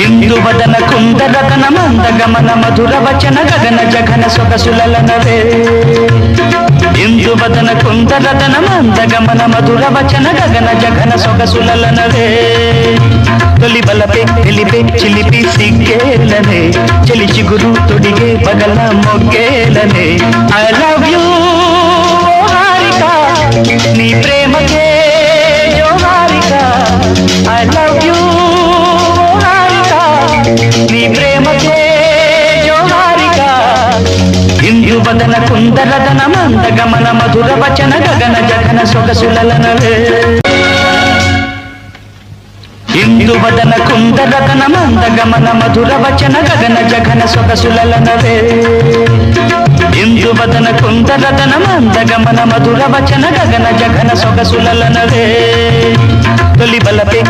ಇಂದು ವದನ ಕುಂದರತನ ಮಂದ ಗಮನ ಮಧುರ ವಚನ ಗಗನ ಜಗನ ಸೊಗಸುಲಲನವೇ ಇಂದು ವದನ ಕುಂದರತನ ಮಂದ ಗಮನ ಮಧುರ ವಚನ ಗಗನ ಜಗನ ಸೊಗಸುಲಲನವೇ ತೊಲಿ ಬಲಪೆ ಎಲಿಪೆ ಚಿಲಿಪಿ ಸಿಕ್ಕೇಲನೆ ಚಲಿ ಚಿಗುರು ತೊಡಿಗೆ ಬಗಲ ಮೊಗ್ಗೇಲನೆ ಐ ಲವ್ ಯು ಹಾರಿಕಾ ನೀ ಪ್ರೇಮಗೆ ಯೋ ಹಾರಿಕಾ ಐ ಲವ್ ಯು నీ ప్రేమకే జోహారిక ఇందు వదన కుందరదన మంద గమన మధుర వచన గగన జగన సొగసులలనవే ఇందు వదన కుందరదన మంద గమన మధుర వచన గగన జగన సొగసులలనవే ఇందు వదన కుందరదన మంద గమన మధుర వచన గగన జగన సొగసులలనవే తొలి బలపే